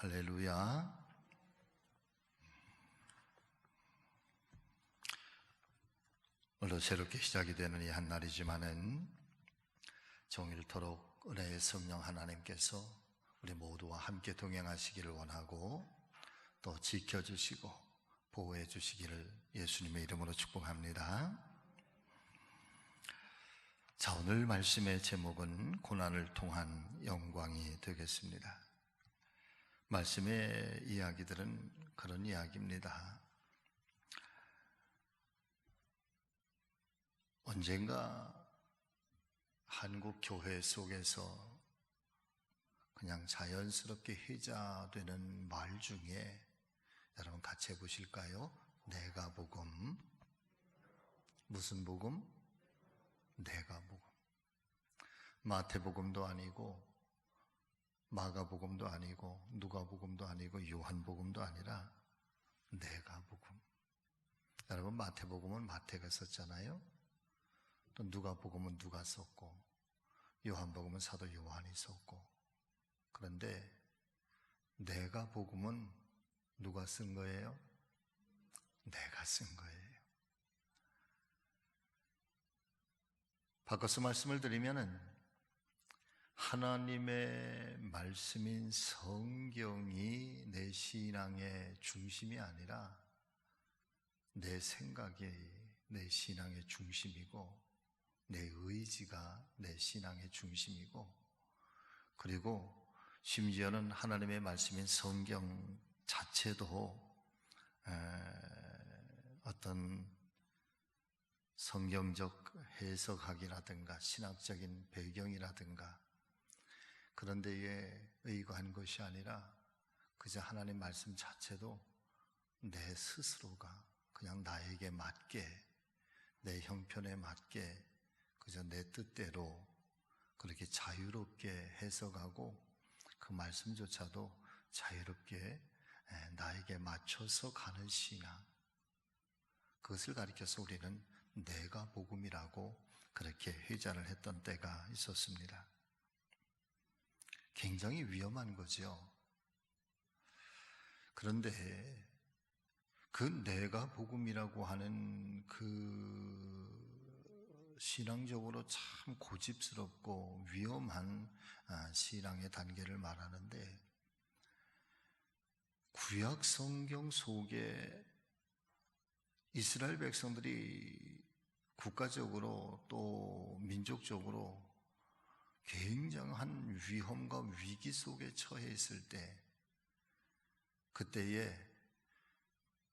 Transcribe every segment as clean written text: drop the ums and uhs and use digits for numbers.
할렐루야. 오늘 새롭게 시작이 되는 이 한날이지만은 종일토록 은혜의 성령 하나님께서 우리 모두와 함께 동행하시기를 원하고 또 지켜주시고 보호해 주시기를 예수님의 이름으로 축복합니다. 자, 오늘 말씀의 제목은 고난을 통한 영광이 되겠습니다. 말씀의 이야기들은 그런 이야기입니다. 언젠가 한국 교회 속에서 그냥 자연스럽게 회자되는 말 중에 여러분 같이 해보실까요? 내가 복음. 무슨 복음? 내가 복음. 마태복음도 아니고 마가복음도 아니고 누가복음도 아니고 요한복음도 아니라 내가 복음. 여러분 마태복음은 마태가 썼잖아요. 또 누가복음은 누가 썼고 요한복음은 사도 요한이 썼고, 그런데 내가 복음은 누가 쓴 거예요? 내가 쓴 거예요. 바꿔서 말씀을 드리면은 하나님의 말씀인 성경이 내 신앙의 중심이 아니라 내 생각이 내 신앙의 중심이고 내 의지가 내 신앙의 중심이고, 그리고 심지어는 하나님의 말씀인 성경 자체도 어떤 성경적 해석학이라든가 신학적인 배경이라든가 그런 데에 의거한 것이 아니라 그저 하나님 말씀 자체도 내 스스로가 그냥 나에게 맞게 내 형편에 맞게 그저 내 뜻대로 그렇게 자유롭게 해석하고 그 말씀조차도 자유롭게 나에게 맞춰서 가는 신앙, 그것을 가리켜서 우리는 내가 복음이라고 그렇게 회자를 했던 때가 있었습니다. 굉장히 위험한 거죠. 그런데 그 내가 복음이라고 하는 그 신앙적으로 참 고집스럽고 위험한 신앙의 단계를 말하는데, 구약 성경 속에 이스라엘 백성들이 국가적으로 또 민족적으로 굉장한 위험과 위기 속에 처해 있을 때, 그때에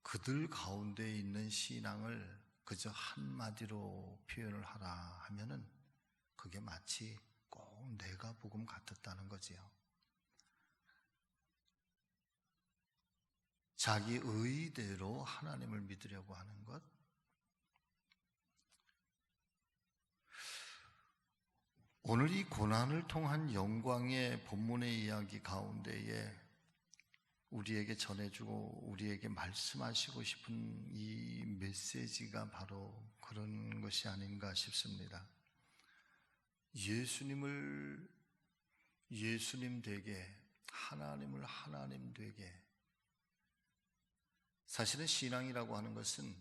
그들 가운데 있는 신앙을 그저 한마디로 표현을 하라 하면은 그게 마치 꼭 내가 복음 같았다는 거지요. 자기 의대로 하나님을 믿으려고 하는 것. 오늘 이 고난을 통한 영광의 본문의 이야기 가운데에 우리에게 전해주고 우리에게 말씀하시고 싶은 이 메시지가 바로 그런 것이 아닌가 싶습니다. 예수님을 예수님 되게, 하나님을 하나님 되게. 사실은 신앙이라고 하는 것은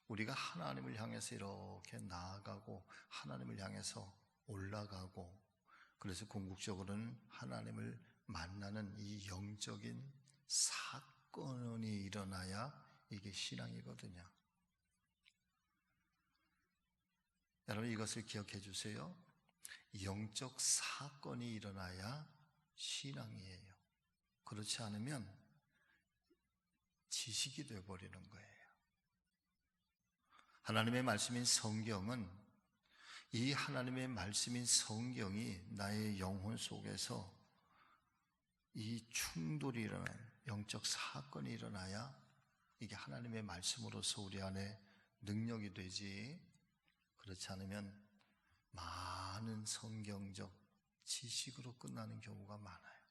우리가 하나님을 향해서 이렇게 나아가고 하나님을 향해서 올라가고, 그래서 궁극적으로는 하나님을 만나는 이 영적인 사건이 일어나야 이게 신앙이거든요. 여러분 이것을 기억해 주세요. 영적 사건이 일어나야 신앙이에요. 그렇지 않으면 지식이 되어버리는 거예요. 하나님의 말씀인 성경은, 이 하나님의 말씀인 성경이 나의 영혼 속에서 이 충돌이 일어나는 영적 사건이 일어나야 이게 하나님의 말씀으로서 우리 안에 능력이 되지, 그렇지 않으면 많은 성경적 지식으로 끝나는 경우가 많아요.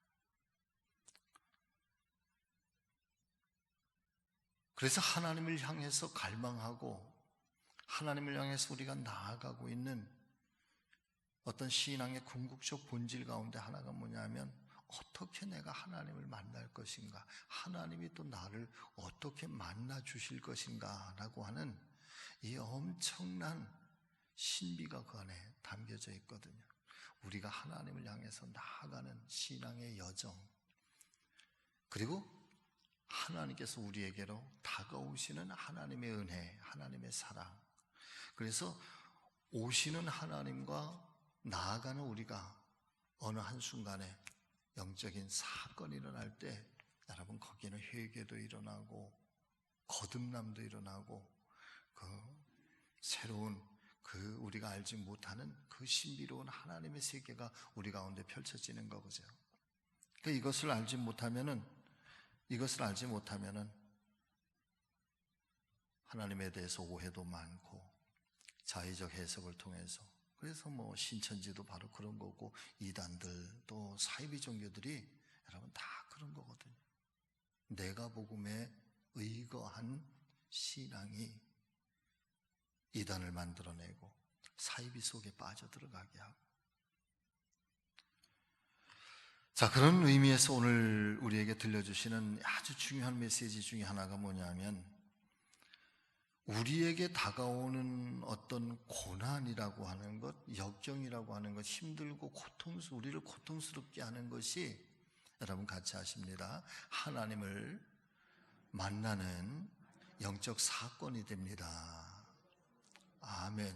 그래서 하나님을 향해서 갈망하고 하나님을 향해서 우리가 나아가고 있는 어떤 신앙의 궁극적 본질 가운데 하나가 뭐냐면 어떻게 내가 하나님을 만날 것인가, 하나님이 또 나를 어떻게 만나 주실 것인가 라고 하는 이 엄청난 신비가 그 안에 담겨져 있거든요. 우리가 하나님을 향해서 나아가는 신앙의 여정, 그리고 하나님께서 우리에게로 다가오시는 하나님의 은혜, 하나님의 사랑. 그래서 오시는 하나님과 나아가는 우리가 어느 한순간에 영적인 사건이 일어날 때, 여러분, 거기는 회개도 일어나고 거듭남도 일어나고 그 새로운 그 우리가 알지 못하는 그 신비로운 하나님의 세계가 우리 가운데 펼쳐지는 거죠. 이것을 알지 못하면은 하나님에 대해서 오해도 많고 자의적 해석을 통해서, 그래서 신천지도 바로 그런 거고, 이단들 또 사이비 종교들이 여러분 다 그런 거거든요. 내가 복음에 의거한 신앙이 이단을 만들어내고 사이비 속에 빠져들어가게 하고. 자, 그런 의미에서 오늘 우리에게 들려주시는 아주 중요한 메시지 중에 하나가 뭐냐면, 우리에게 다가오는 어떤 고난이라고 하는 것, 역경이라고 하는 것, 힘들고 우리를 고통스럽게 하는 것이, 여러분 같이 하십니다, 하나님을 만나는 영적 사건이 됩니다. 아멘.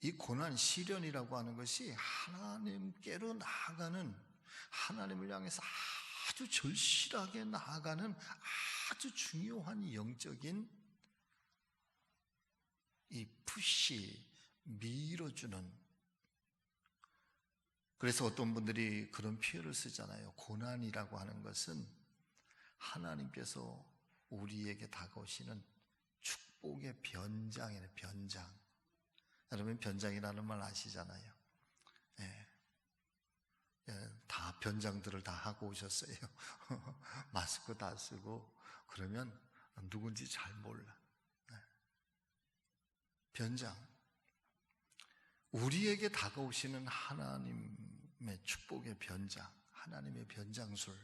이 고난, 시련이라고 하는 것이 하나님께로 나아가는, 하나님을 향해서 아주 절실하게 나아가는 아주 중요한 영적인 이 푸시, 밀어주는. 그래서 어떤 분들이 그런 표현을 쓰잖아요. 고난이라고 하는 것은 하나님께서 우리에게 다가오시는 축복의 변장이에요. 변장. 여러분 변장이라는 말 아시잖아요. 예. 예, 다 변장들을 다 하고 오셨어요. 마스크 다 쓰고 그러면 누군지 잘 몰라. 예. 변장. 우리에게 다가오시는 하나님의 축복의 변장, 하나님의 변장술.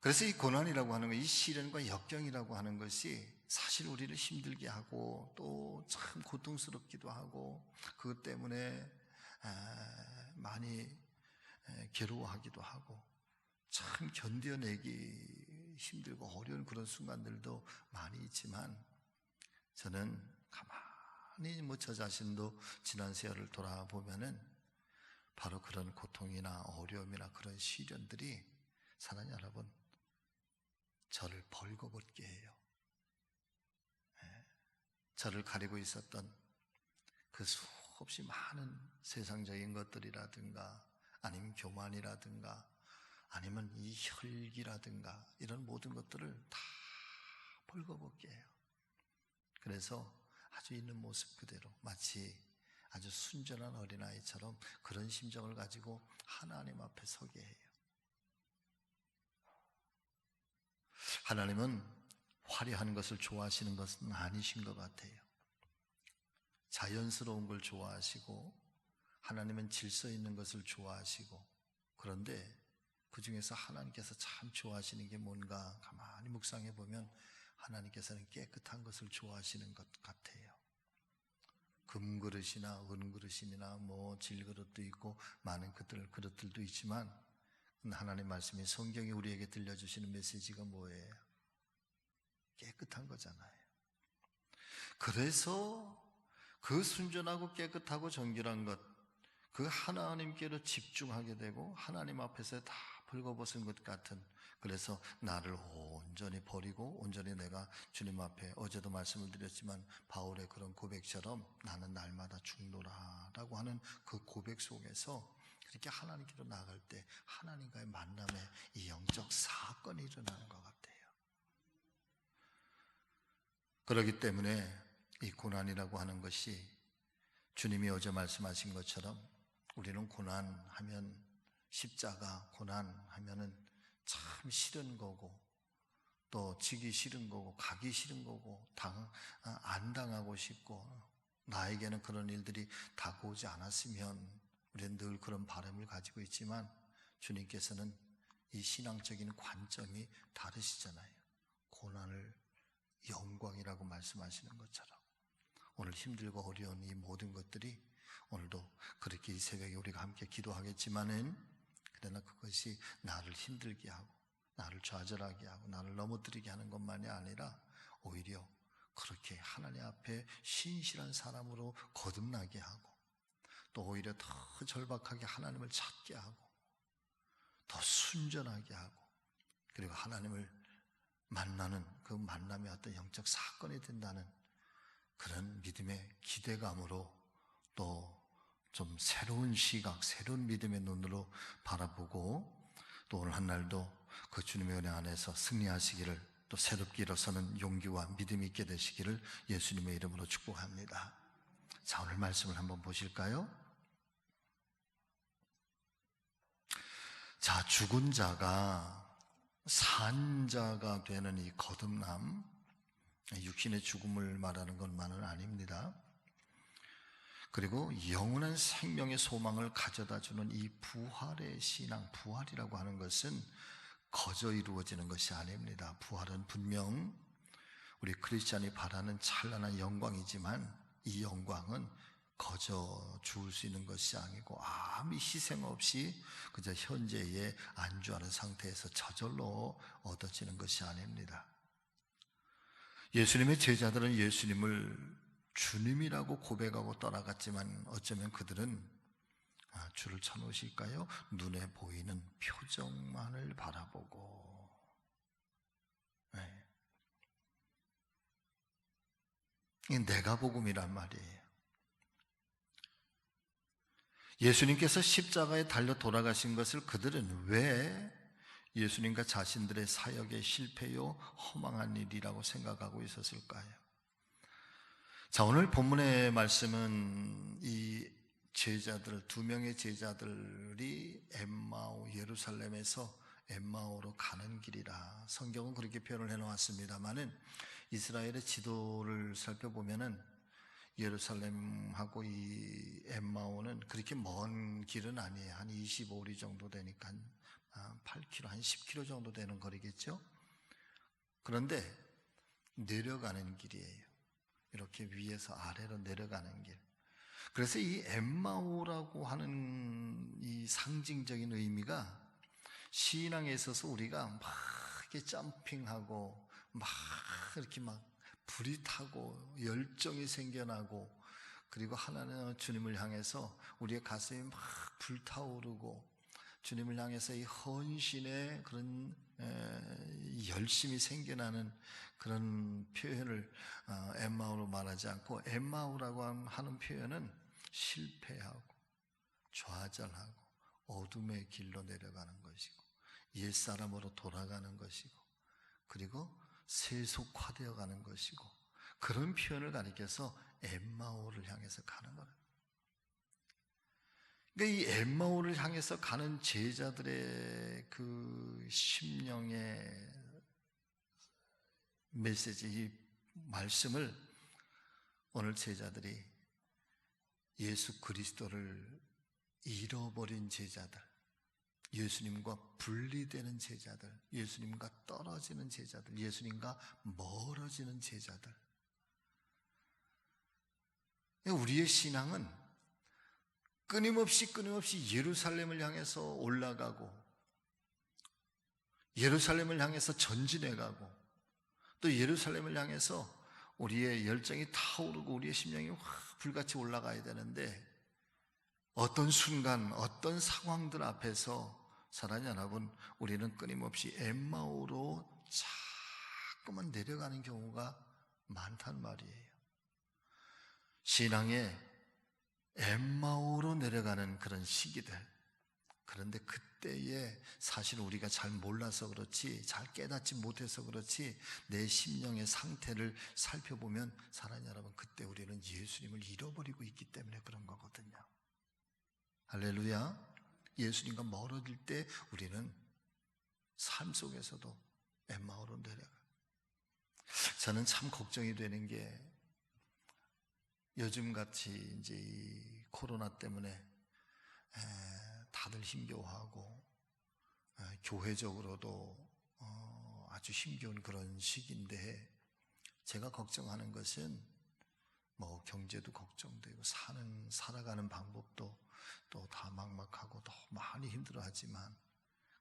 그래서 이 고난이라고 하는 것, 이 시련과 역경이라고 하는 것이 사실 우리를 힘들게 하고 또 참 고통스럽기도 하고, 그것 때문에 많이 괴로워하기도 하고 참 견뎌내기 힘들고 어려운 그런 순간들도 많이 있지만, 저는 가만히 저 자신도 지난 세월을 돌아보면은 바로 그런 고통이나 어려움이나 그런 시련들이 사랑하는 여러분, 저를 벌거벗게 해요. 저를 가리고 있었던 그 수없이 많은 세상적인 것들이라든가, 아니면 교만이라든가, 아니면 이 혈기라든가, 이런 모든 것들을 다 벌거벗게 해요. 그래서 아주 있는 모습 그대로, 마치 아주 순전한 어린아이처럼 그런 심정을 가지고 하나님 앞에 서게 해요. 하나님은 화려한 것을 좋아하시는 것은 아니신 것 같아요. 자연스러운 걸 좋아하시고, 하나님은 질서 있는 것을 좋아하시고, 그런데 그 중에서 하나님께서 참 좋아하시는 게 뭔가 가만히 묵상해 보면 하나님께서는 깨끗한 것을 좋아하시는 것 같아요. 금그릇이나 은그릇이나 질그릇도 있고 많은 그릇들도 있지만, 하나님 말씀이, 성경이 우리에게 들려주시는 메시지가 뭐예요? 깨끗한 거잖아요. 그래서 그 순전하고 깨끗하고 정결한 것, 그 하나님께로 집중하게 되고 하나님 앞에서 다 벌거벗은 것 같은, 그래서 나를 온전히 버리고 온전히 내가 주님 앞에, 어제도 말씀을 드렸지만 바울의 그런 고백처럼 나는 날마다 죽노라 라고 하는 그 고백 속에서 그렇게 하나님께로 나아갈 때 하나님과의 만남에 이 영적 사건이 일어나는 것 같아요. 그렇기 때문에 이 고난이라고 하는 것이, 주님이 어제 말씀하신 것처럼 우리는 고난하면, 십자가 고난하면은 참 싫은 거고, 또 지기 싫은 거고, 가기 싫은 거고, 안 당하고 싶고, 나에게는 그런 일들이 다가오지 않았으면 우리는 늘 그런 바람을 가지고 있지만 주님께서는 이 신앙적인 관점이 다르시잖아요. 고난을 영광이라고 말씀하시는 것처럼 오늘 힘들고 어려운 이 모든 것들이 오늘도 그렇게 이 새벽에 우리가 함께 기도하겠지만은 그러나 그것이 나를 힘들게 하고 나를 좌절하게 하고 나를 넘어뜨리게 하는 것만이 아니라 오히려 그렇게 하나님 앞에 신실한 사람으로 거듭나게 하고 또 오히려 더 절박하게 하나님을 찾게 하고 더 순전하게 하고 그리고 하나님을 만나는 그 만남이 어떤 영적 사건이 된다는 그런 믿음의 기대감으로 또 좀 새로운 시각, 새로운 믿음의 눈으로 바라보고 또 오늘 한 날도 그 주님의 은혜 안에서 승리하시기를 또 새롭게 일어서는 용기와 믿음이 있게 되시기를 예수님의 이름으로 축복합니다. 자, 오늘 말씀을 한번 보실까요? 자, 죽은 자가 산 자가 되는 이 거듭남, 육신의 죽음을 말하는 것만은 아닙니다. 그리고 영원한 생명의 소망을 가져다주는 이 부활의 신앙, 부활이라고 하는 것은 거저 이루어지는 것이 아닙니다. 부활은 분명 우리 크리스찬이 바라는 찬란한 영광이지만 이 영광은 거저 주울 수 있는 것이 아니고 아무 희생 없이 그저 현재에 안주하는 상태에서 저절로 얻어지는 것이 아닙니다. 예수님의 제자들은 예수님을 주님이라고 고백하고 떠나갔지만 어쩌면 그들은 주를 쳐놓으실까요? 눈에 보이는 표정만을 바라보고 이 내가 복음이란 말이에요. 예수님께서 십자가에 달려 돌아가신 것을 그들은 왜 예수님과 자신들의 사역의 실패요 허망한 일이라고 생각하고 있었을까요? 자, 오늘 본문의 말씀은 이 제자들, 두 명의 제자들이 엠마오, 예루살렘에서 엠마오로 가는 길이라 성경은 그렇게 표현을 해놓았습니다만은 이스라엘의 지도를 살펴보면은 예루살렘하고 이 엠마오는 그렇게 먼 길은 아니에요. 한 25리 정도 되니까 한 8km, 한 10km 정도 되는 거리겠죠. 그런데 내려가는 길이에요. 이렇게 위에서 아래로 내려가는 길. 그래서 이 엠마오라고 하는 이 상징적인 의미가 신앙에 있어서 우리가 막 이렇게 점핑하고 막 이렇게 막 불이 타고 열정이 생겨나고 그리고 하나님 주님을 향해서 우리의 가슴이 막 불타오르고 주님을 향해서 이 헌신의 그런 열심이 생겨나는 그런 표현을 엠마오로 말하지 않고 엠마오라고 하는 표현은 실패하고 좌절하고 어둠의 길로 내려가는 것이고 옛사람으로 돌아가는 것이고 그리고 세속화되어 가는 것이고 그런 표현을 가리켜서 엠마오를 향해서 가는 거예요. 그러니까 이 엠마오를 향해서 가는 제자들의 그 심령의 메시지, 이 말씀을 오늘 제자들이 예수 그리스도를 잃어버린 제자들, 예수님과 분리되는 제자들, 예수님과 떨어지는 제자들, 예수님과 멀어지는 제자들. 우리의 신앙은 끊임없이 예루살렘을 향해서 올라가고 예루살렘을 향해서 전진해가고 또 예루살렘을 향해서 우리의 열정이 타오르고 우리의 심령이 확 불같이 올라가야 되는데 어떤 순간 어떤 상황들 앞에서 사랑하는 여러분 우리는 끊임없이 엠마오로 자꾸만 내려가는 경우가 많단 말이에요. 신앙의 엠마오로 내려가는 그런 시기들. 그런데 그때에 사실 우리가 잘 몰라서 그렇지 잘 깨닫지 못해서 그렇지 내 심령의 상태를 살펴보면 사랑하는 여러분 그때 우리는 예수님을 잃어버리고 있기 때문에 그런 거거든요. 할렐루야. 예수님과 멀어질 때 우리는 삶 속에서도 엠마오로 내려가요. 저는 참 걱정이 되는 게 요즘같이 이제 이 코로나 때문에 다들 힘겨워하고 교회적으로도 아주 힘겨운 그런 시기인데, 제가 걱정하는 것은 뭐 경제도 걱정되고 살아가는 방법도 또 다 막막하고 또 많이 힘들어하지만,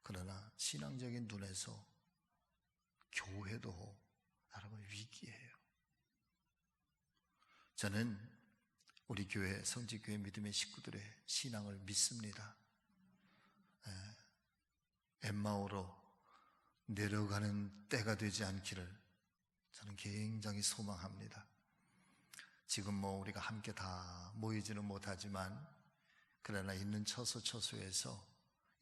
그러나 신앙적인 눈에서 교회도 여러분 위기예요. 저는 우리 교회 성직교회 믿음의 식구들의 신앙을 믿습니다. 엠마오로 내려가는 때가 되지 않기를 저는 굉장히 소망합니다. 지금 뭐 우리가 함께 다 모이지는 못하지만, 그러나 있는 처소처소에서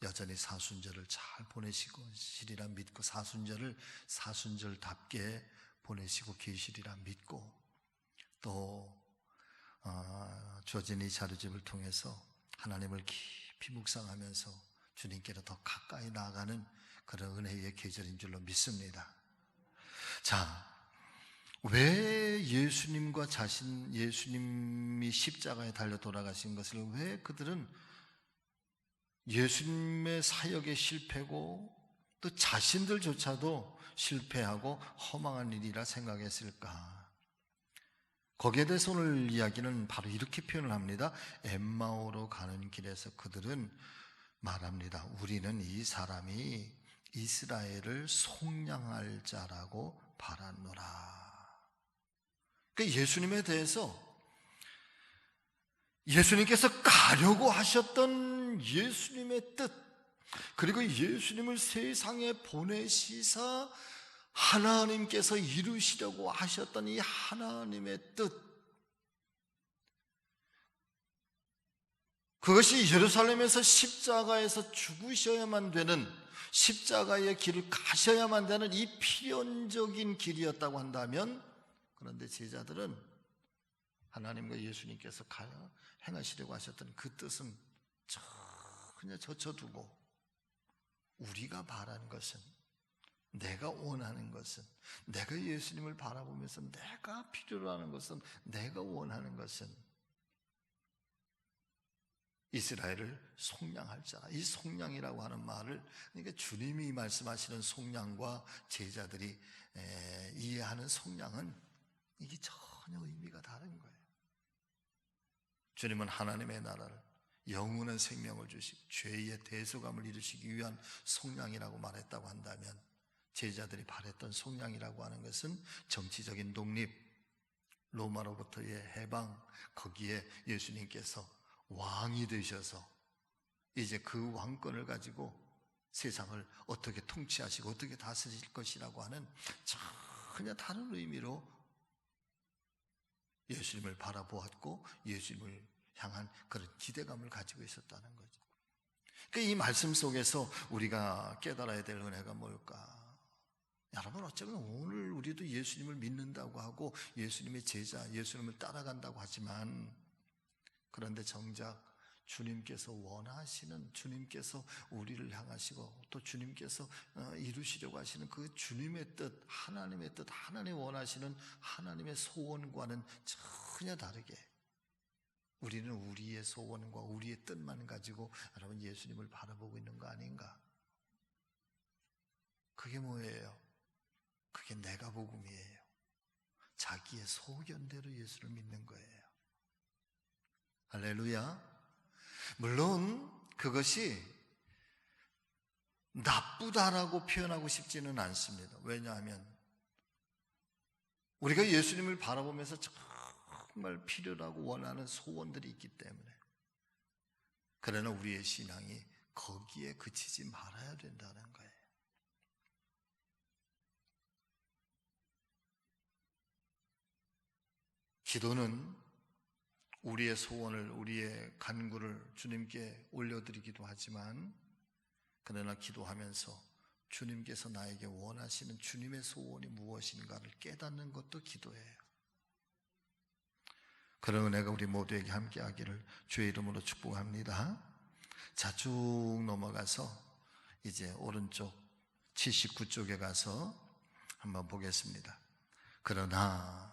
여전히 사순절을 잘 보내시리라 믿고, 사순절을 사순절답게 보내시고 계시리라 믿고, 또 주어진 이 자료집을 통해서 하나님을 깊이 묵상하면서 주님께로 더 가까이 나아가는 그런 은혜의 계절인 줄로 믿습니다. 자, 왜 예수님이 십자가에 달려 돌아가신 것을, 왜 그들은 예수님의 사역에 실패고 또 자신들조차도 실패하고 허망한 일이라 생각했을까? 거기에 대해서 오늘 이야기는 바로 이렇게 표현을 합니다. 엠마오로 가는 길에서 그들은 말합니다. 우리는 이 사람이 이스라엘을 속량할 자라고 바랐노라. 그러니까 예수님에 대해서, 예수님께서 가려고 하셨던 예수님의 뜻, 그리고 예수님을 세상에 보내시사 하나님께서 이루시려고 하셨던 이 하나님의 뜻, 그것이 예루살렘에서 십자가에서 죽으셔야만 되는, 십자가의 길을 가셔야만 되는 이 필연적인 길이었다고 한다면, 그런데 제자들은 하나님과 예수님께서 행하시려고 하셨던 그 뜻은 전혀 젖혀두고, 우리가 바라는 것은, 내가 원하는 것은, 내가 예수님을 바라보면서 내가 필요로 하는 것은, 내가 원하는 것은 이스라엘을 속량할 자라. 이 속량이라고 하는 말을, 그러니까 주님이 말씀하시는 속량과 제자들이 이해하는 속량은 이게 전혀 의미가 다른 거예요. 주님은 하나님의 나라를, 영원한 생명을 주시고 죄의 대속함을 이루시기 위한 속량이라고 말했다고 한다면, 제자들이 바랬던 속량이라고 하는 것은 정치적인 독립, 로마로부터의 해방, 거기에 예수님께서 왕이 되셔서 이제 그 왕권을 가지고 세상을 어떻게 통치하시고 어떻게 다스릴 것이라고 하는 전혀 다른 의미로 예수님을 바라보았고, 예수님을 향한 그런 기대감을 가지고 있었다는 거죠. 그러니까 이 말씀 속에서 우리가 깨달아야 될 은혜가 뭘까? 여러분, 어쩌면 오늘 우리도 예수님을 믿는다고 하고 예수님의 제자, 예수님을 따라간다고 하지만, 그런데 정작 주님께서 원하시는, 주님께서 우리를 향하시고 또 주님께서 이루시려고 하시는 그 주님의 뜻, 하나님의 뜻, 하나님 원하시는 하나님의 소원과는 전혀 다르게 우리는 우리의 소원과 우리의 뜻만 가지고 여러분 예수님을 바라보고 있는 거 아닌가? 그게 뭐예요? 그게 내가 복음이에요. 자기의 소견대로 예수를 믿는 거예요. 할렐루야. 물론 그것이 나쁘다라고 표현하고 싶지는 않습니다. 왜냐하면 우리가 예수님을 바라보면서 정말 필요로 하고 원하는 소원들이 있기 때문에, 그러나 우리의 신앙이 거기에 그치지 말아야 된다는 거예요. 기도는 우리의 소원을, 우리의 간구를 주님께 올려드리기도 하지만, 그러나 기도하면서 주님께서 나에게 원하시는 주님의 소원이 무엇인가를 깨닫는 것도 기도예요. 그런 은혜가 우리 모두에게 함께하기를 주의 이름으로 축복합니다. 자, 쭉 넘어가서 이제 오른쪽 79쪽에 가서 한번 보겠습니다. 그러나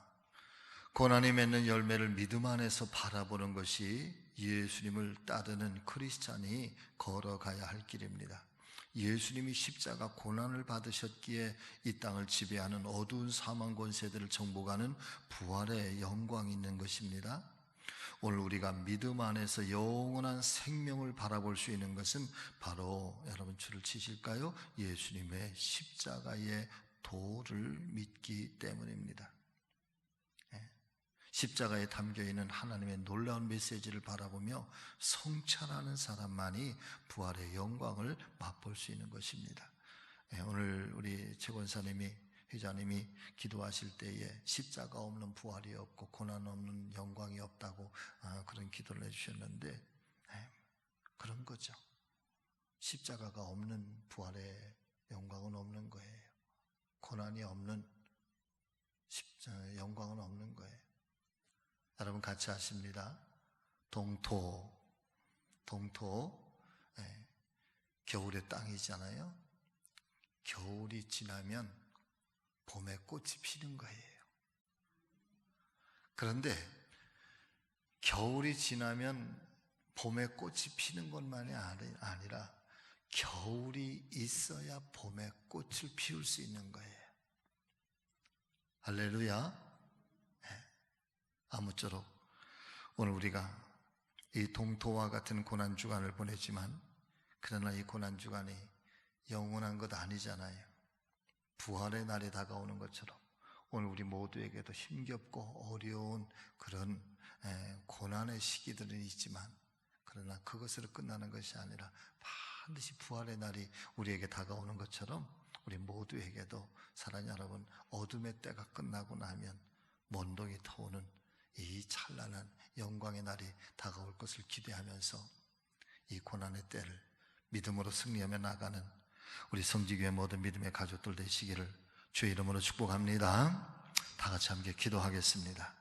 고난이 맺는 열매를 믿음 안에서 바라보는 것이 예수님을 따르는 크리스찬이 걸어가야 할 길입니다. 예수님이 십자가 고난을 받으셨기에 이 땅을 지배하는 어두운 사망 권세들을 정복하는 부활의 영광이 있는 것입니다. 오늘 우리가 믿음 안에서 영원한 생명을 바라볼 수 있는 것은 바로, 여러분 줄을 치실까요? 예수님의 십자가의 도를 믿기 때문입니다. 십자가에 담겨있는 하나님의 놀라운 메시지를 바라보며 성찰하는 사람만이 부활의 영광을 맛볼 수 있는 것입니다. 오늘 우리 최권사님이, 회장님이 기도하실 때에 십자가 없는 부활이 없고 고난 없는 영광이 없다고 그런 기도를 해주셨는데, 그런 거죠. 십자가가 없는 부활의 영광은 없는 거예요. 고난이 없는 영광은 없는 거예요. 여러분 같이 하십니다. 동토, 겨울의 땅이잖아요. 겨울이 지나면 봄에 꽃이 피는 거예요. 그런데 겨울이 지나면 봄에 꽃이 피는 것만이 아니라 겨울이 있어야 봄에 꽃을 피울 수 있는 거예요. 할렐루야. 아무쪼록 오늘 우리가 이 동토와 같은 고난주간을 보내지만, 그러나 이 고난주간이 영원한 것 아니잖아요. 부활의 날이 다가오는 것처럼 오늘 우리 모두에게도 힘겹고 어려운 그런 고난의 시기들은 있지만, 그러나 그것으로 끝나는 것이 아니라 반드시 부활의 날이 우리에게 다가오는 것처럼 우리 모두에게도, 사랑하는 여러분, 어둠의 때가 끝나고 나면 먼동이 터오는 이 찬란한 영광의 날이 다가올 것을 기대하면서 이 고난의 때를 믿음으로 승리하며 나가는 우리 성지교회 모든 믿음의 가족들 되시기를 주의 이름으로 축복합니다. 다 같이 함께 기도하겠습니다.